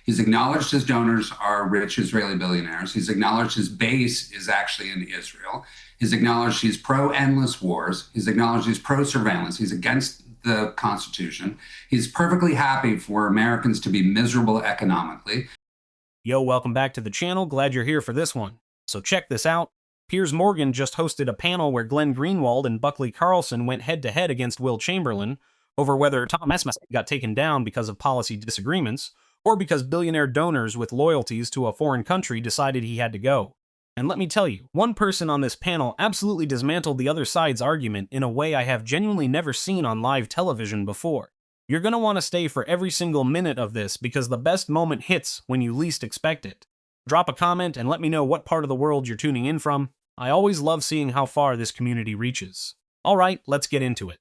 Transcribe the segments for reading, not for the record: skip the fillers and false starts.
He's acknowledged his donors are rich Israeli billionaires. He's acknowledged his base is actually in Israel. He's acknowledged he's pro-endless wars. He's acknowledged he's pro-surveillance. He's against the Constitution. He's perfectly happy for Americans to be miserable economically. Yo, welcome back to the channel. Glad you're here for this one. So check this out. Piers Morgan just hosted a panel where Glenn Greenwald and Buckley Carlson went head-to-head against Will Chamberlain over whether Thomas Massie got taken down because of policy disagreements or because billionaire donors with loyalties to a foreign country decided he had to go. And let me tell you, one person on this panel absolutely dismantled the other side's argument in a way I have genuinely never seen on live television before. You're going to want to stay for every single minute of this because the best moment hits when you least expect it. Drop a comment and let me know what part of the world you're tuning in from. I always love seeing how far this community reaches. All right, let's get into it.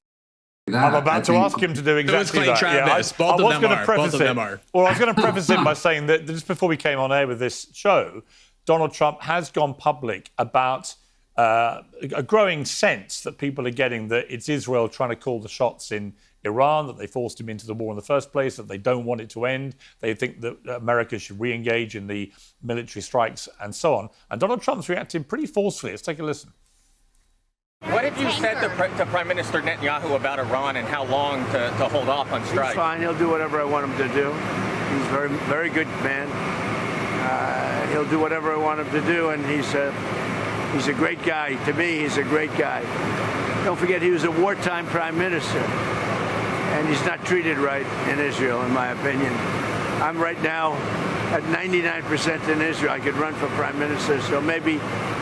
I'm about to ask him to do exactly that. Travis. Both of them are. Well, I was going to preface it by saying that just before we came on air with this show, Donald Trump has gone public about a growing sense that people are getting that it's Israel trying to call the shots in Iran, that they forced him into the war in the first place, that they don't want it to end. They think that America should re-engage in the military strikes and so on. And Donald Trump's reacting pretty forcefully. Let's take a listen. What have you said to Prime Minister Netanyahu about Iran and how long to hold off on strikes? He's fine. He'll do whatever I want him to do. He's a very, very good man. He'll do whatever I want him to do, and he's a great guy. To me, he's a great guy. Don't forget, he was a wartime prime minister, and he's not treated right in Israel, in my opinion. I'm right now at 99% in Israel. I could run for prime minister, so maybe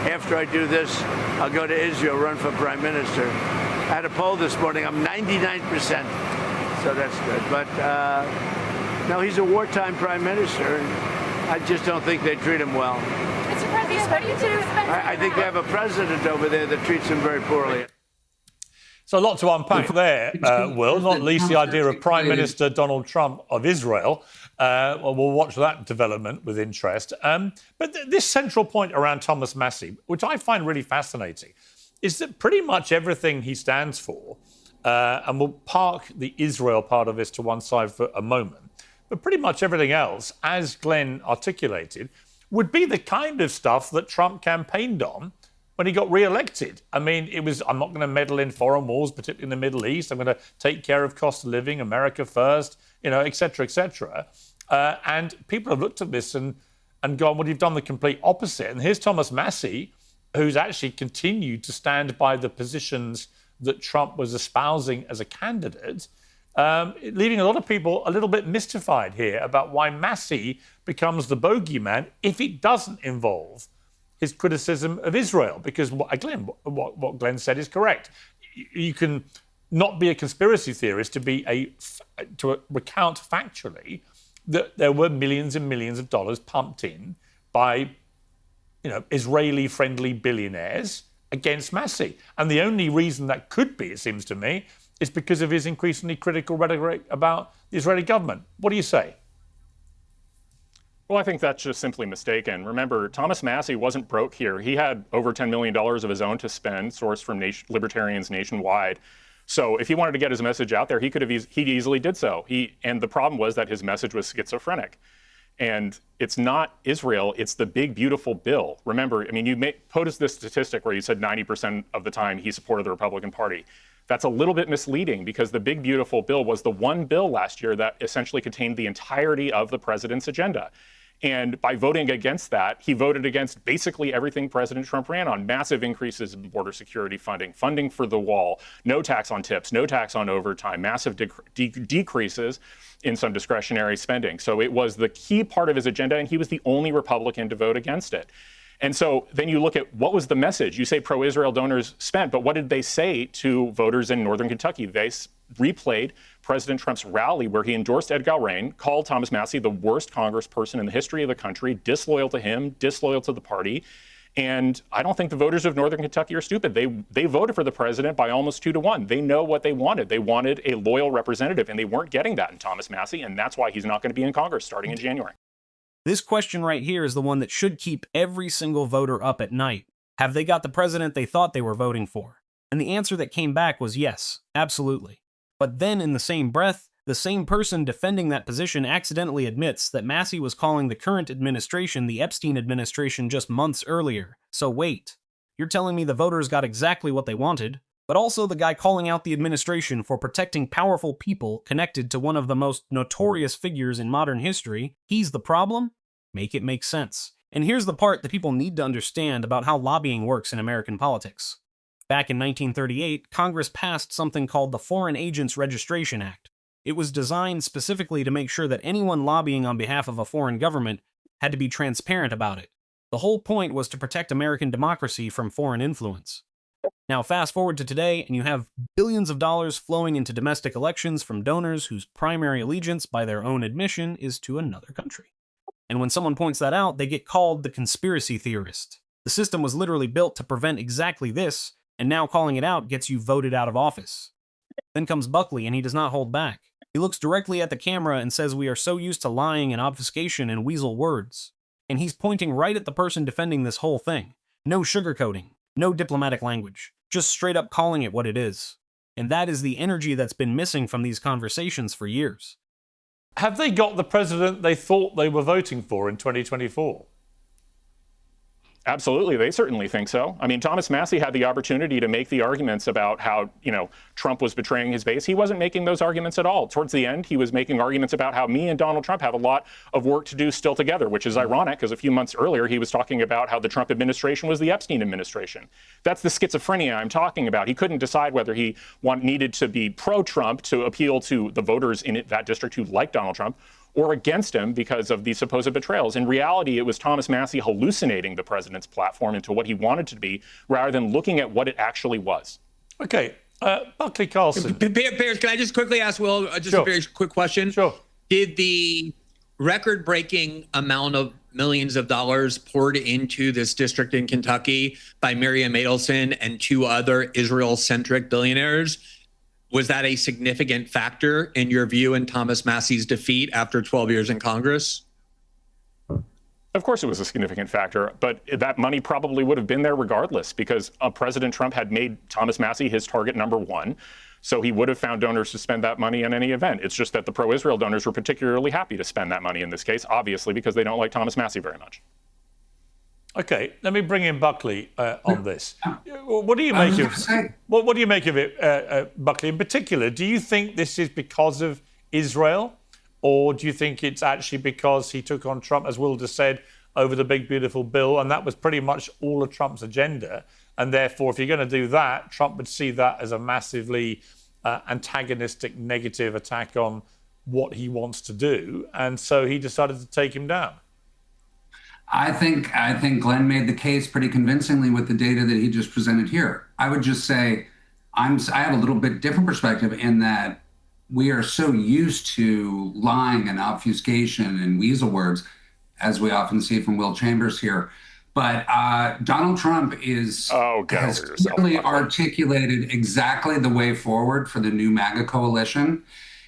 after I do this, I'll go to Israel, run for prime minister. I had a poll this morning. I'm 99%, so that's good. But no, he's a wartime prime minister, and I just don't think they treat him well. Mr. President, what do you do? I think they have a president over there that treats him very poorly. So a lot to unpack there, Will, not least the idea of Prime Minister Donald Trump of Israel. Well, we'll watch that development with interest. But this central point around Thomas Massie, which I find really fascinating, is that pretty much everything he stands for, and we'll park the Israel part of this to one side for a moment, but pretty much everything else, as Glenn articulated, would be the kind of stuff that Trump campaigned on when he got re-elected. I mean, it was, I'm not going to meddle in foreign wars, particularly in the Middle East. I'm going to take care of cost of living, America first, et cetera, et cetera. And people have looked at this and gone, well, you've done the complete opposite. And here's Thomas Massie, who's actually continued to stand by the positions that Trump was espousing as a candidate, leaving a lot of people a little bit mystified here about why Massie becomes the bogeyman if it doesn't involve his criticism of Israel. Because, again, what Glenn said is correct. You can not be a conspiracy theorist to recount factually that there were millions and millions of dollars pumped in by, Israeli-friendly billionaires against Massie. And the only reason that could be, it seems to me, is because of his increasingly critical rhetoric about the Israeli government. What do you say? Well, I think that's just simply mistaken. Remember, Thomas Massie wasn't broke here. He had over $10 million of his own to spend, sourced from libertarians nationwide. So if he wanted to get his message out there, he easily did so. And the problem was that his message was schizophrenic. And it's not Israel, it's the big, beautiful bill. Remember, you posed this statistic where you said 90% of the time he supported the Republican Party. That's a little bit misleading because the big, beautiful bill was the one bill last year that essentially contained the entirety of the president's agenda. And by voting against that, he voted against basically everything President Trump ran on. Massive increases in border security funding, funding for the wall, no tax on tips, no tax on overtime, massive decreases in some discretionary spending. So it was the key part of his agenda, and he was the only Republican to vote against it. And so then you look at what was the message? You say pro-Israel donors spent, but what did they say to voters in northern Kentucky? They replayed President Trump's rally where he endorsed Ed Galbraith, called Thomas Massie the worst congressperson in the history of the country, disloyal to him, disloyal to the party. And I don't think the voters of northern Kentucky are stupid. They voted for the president by almost 2-1. They know what they wanted. They wanted a loyal representative, and they weren't getting that in Thomas Massie, and that's why he's not going to be in Congress starting in January. This question right here is the one that should keep every single voter up at night. Have they got the president they thought they were voting for? And the answer that came back was yes, absolutely. But then in the same breath, The same person defending that position accidentally admits that Massie was calling the current administration the Epstein administration just months earlier. So wait, you're telling me the voters got exactly what they wanted, but also the guy calling out the administration for protecting powerful people connected to one of the most notorious figures in modern history, he's the problem? Make it make sense. And here's the part that people need to understand about how lobbying works in American politics. Back in 1938, Congress passed something called the Foreign Agents Registration Act. It was designed specifically to make sure that anyone lobbying on behalf of a foreign government had to be transparent about it. The whole point was to protect American democracy from foreign influence. Now fast forward to today, and you have billions of dollars flowing into domestic elections from donors whose primary allegiance, by their own admission, is to another country. And when someone points that out, they get called the conspiracy theorist. The system was literally built to prevent exactly this, and now calling it out gets you voted out of office. Then comes Buckley, and he does not hold back. He looks directly at the camera and says we are so used to lying and obfuscation and weasel words. And he's pointing right at the person defending this whole thing. No sugarcoating, no diplomatic language, just straight up calling it what it is. And that is the energy that's been missing from these conversations for years. Have they got the president they thought they were voting for in 2024? Absolutely, they certainly think so. I mean, Thomas Massie had the opportunity to make the arguments about how, Trump was betraying his base. He wasn't making those arguments at all. Towards the end, he was making arguments about how me and Donald Trump have a lot of work to do still together, which is ironic because a few months earlier, he was talking about how the Trump administration was the Epstein administration. That's the schizophrenia I'm talking about. He couldn't decide whether he needed to be pro-Trump to appeal to the voters in that district who liked Donald Trump, or against him because of the supposed betrayals. In reality, it was Thomas Massie hallucinating the president's platform into what he wanted it to be, rather than looking at what it actually was. Okay, Buckley Carlson. Piers, can I just quickly ask Will a very quick question? Sure. Did the record-breaking amount of millions of dollars poured into this district in Kentucky by Miriam Adelson and two other Israel-centric billionaires, was that a significant factor in your view in Thomas Massie's defeat after 12 years in Congress? Of course it was a significant factor, but that money probably would have been there regardless because President Trump had made Thomas Massie his target number one. So he would have found donors to spend that money in any event. It's just that the pro-Israel donors were particularly happy to spend that money in this case, obviously because they don't like Thomas Massie very much. Okay, let me bring in Buckley on this. What do you make of it, Buckley? In particular, do you think this is because of Israel, or do you think it's actually because he took on Trump, as Will just said, over the big beautiful bill, and that was pretty much all of Trump's agenda, and therefore, if you're going to do that, Trump would see that as a massively antagonistic, negative attack on what he wants to do, and so he decided to take him down. I think Glenn made the case pretty convincingly with the data that he just presented here. I would just say I have a little bit different perspective in that we are so used to lying and obfuscation and weasel words, as we often see from Will Chambers here. But Donald Trump has clearly articulated exactly the way forward for the new MAGA coalition.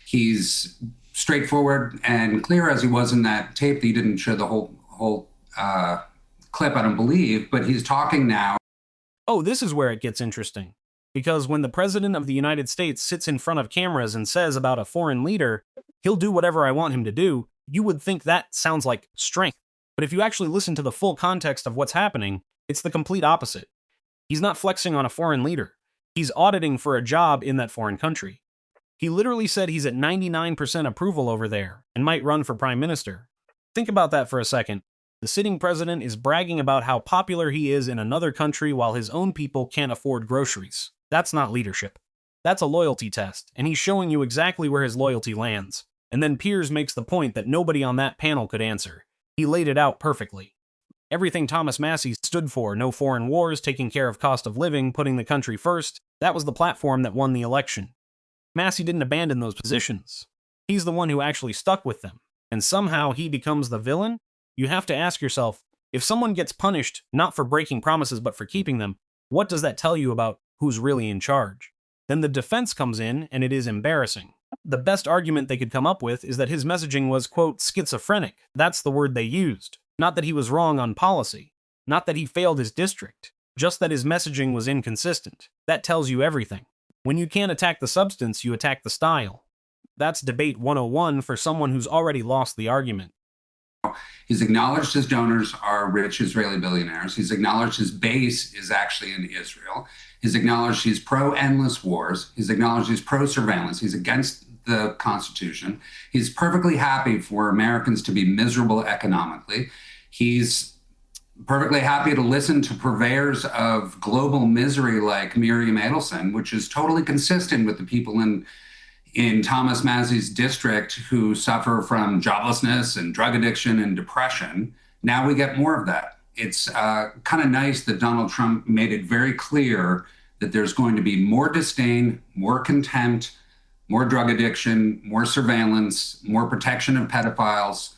He's straightforward and clear as he was in that tape that he didn't show the whole clip, I don't believe, but he's talking now. Oh, this is where it gets interesting. Because when the President of the United States sits in front of cameras and says about a foreign leader, he'll do whatever I want him to do, you would think that sounds like strength. But if you actually listen to the full context of what's happening, it's the complete opposite. He's not flexing on a foreign leader. He's auditing for a job in that foreign country. He literally said he's at 99% approval over there and might run for prime minister. Think about that for a second. The sitting president is bragging about how popular he is in another country while his own people can't afford groceries. That's not leadership. That's a loyalty test, and he's showing you exactly where his loyalty lands. And then Piers makes the point that nobody on that panel could answer. He laid it out perfectly. Everything Thomas Massie stood for, no foreign wars, taking care of cost of living, putting the country first, that was the platform that won the election. Massie didn't abandon those positions. He's the one who actually stuck with them. And somehow he becomes the villain? You have to ask yourself, if someone gets punished not for breaking promises but for keeping them, what does that tell you about who's really in charge? Then the defense comes in, and it is embarrassing. The best argument they could come up with is that his messaging was, quote, schizophrenic. That's the word they used. Not that he was wrong on policy. Not that he failed his district. Just that his messaging was inconsistent. That tells you everything. When you can't attack the substance, you attack the style. That's debate 101 for someone who's already lost the argument. He's acknowledged his donors are rich Israeli billionaires. He's acknowledged his base is actually in Israel. He's acknowledged he's pro-endless wars. He's acknowledged he's pro-surveillance. He's against the Constitution. He's perfectly happy for Americans to be miserable economically. He's perfectly happy to listen to purveyors of global misery like Miriam Adelson, which is totally consistent with the people in Thomas Massie's district who suffer from joblessness and drug addiction and depression. Now we get more of that. It's kind of nice that Donald Trump made it very clear that there's going to be more disdain, more contempt, more drug addiction, more surveillance, more protection of pedophiles.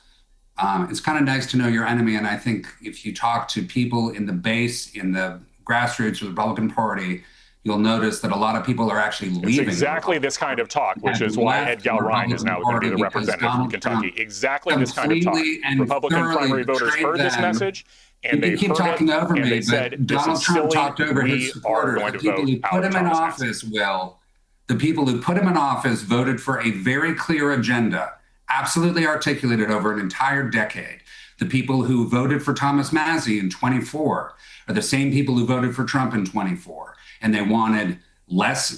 It's kind of nice to know your enemy. And I think if you talk to people in the base, in the grassroots of the Republican Party, you'll notice that a lot of people are actually leaving. It's exactly this kind of talk, which is why Ed Galbraith is now going to be the representative from Kentucky. Exactly this kind of talk. Republican primary voters heard this message, and they keep talking over me, they said, Donald Trump talked over his supporters. The people who put him in office, the people who put him in office voted for a very clear agenda, absolutely articulated over an entire decade. The people who voted for Thomas Massie in 24 are the same people who voted for Trump in 24. And they wanted less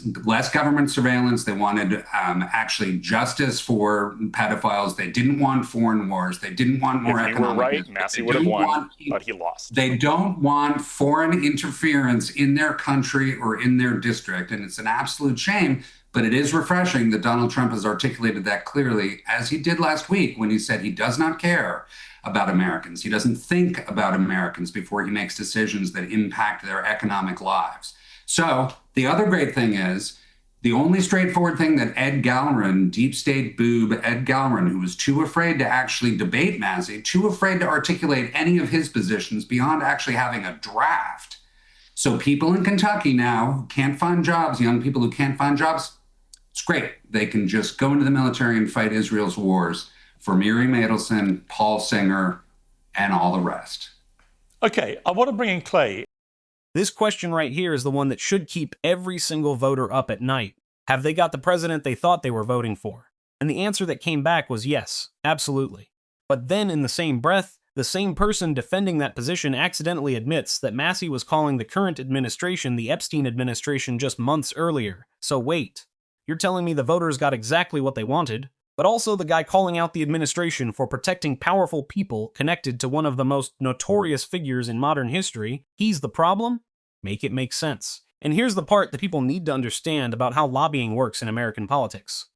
government surveillance. They wanted actually justice for pedophiles. They didn't want foreign wars. They didn't want more economic. If you were right, Massie would have won, but he lost. They don't want foreign interference in their country or in their district. And it's an absolute shame, but it is refreshing that Donald Trump has articulated that clearly, as he did last week when he said he does not care about Americans. He doesn't think about Americans before he makes decisions that impact their economic lives. So the other great thing is the only straightforward thing that Ed Galbraith, deep state boob Ed Galbraith, who was too afraid to actually debate Massie, too afraid to articulate any of his positions beyond actually having a draft. So people in Kentucky now who can't find jobs, young people who can't find jobs, it's great. They can just go into the military and fight Israel's wars for Miriam Adelson, Paul Singer, and all the rest. Okay, I want to bring in Clay. This question right here is the one that should keep every single voter up at night. Have they got the president they thought they were voting for? And the answer that came back was yes, absolutely. But then in the same breath, the same person defending that position accidentally admits that Massie was calling the current administration the Epstein administration just months earlier. So wait, you're telling me the voters got exactly what they wanted, but also the guy calling out the administration for protecting powerful people connected to one of the most notorious figures in modern history, he's the problem? Make it make sense. And here's the part that people need to understand about how lobbying works in American politics.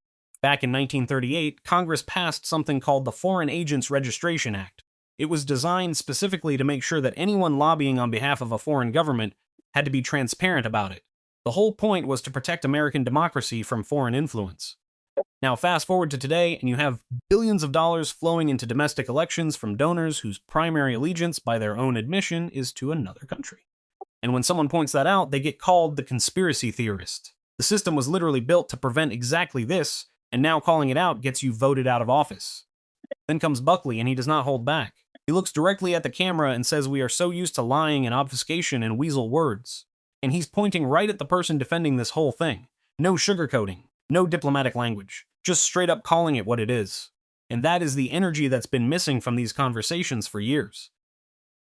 Back in 1938, Congress passed something called the Foreign Agents Registration Act. It was designed specifically to make sure that anyone lobbying on behalf of a foreign government had to be transparent about it. The whole point was to protect American democracy from foreign influence. Now fast forward to today, and you have billions of dollars flowing into domestic elections from donors whose primary allegiance, by their own admission, is to another country. And when someone points that out, they get called the conspiracy theorist. The system was literally built to prevent exactly this, and now calling it out gets you voted out of office. Then comes Buckley, and he does not hold back. He looks directly at the camera and says we are so used to lying and obfuscation and weasel words. And he's pointing right at the person defending this whole thing. No sugarcoating, no diplomatic language, just straight up calling it what it is. And that is the energy that's been missing from these conversations for years.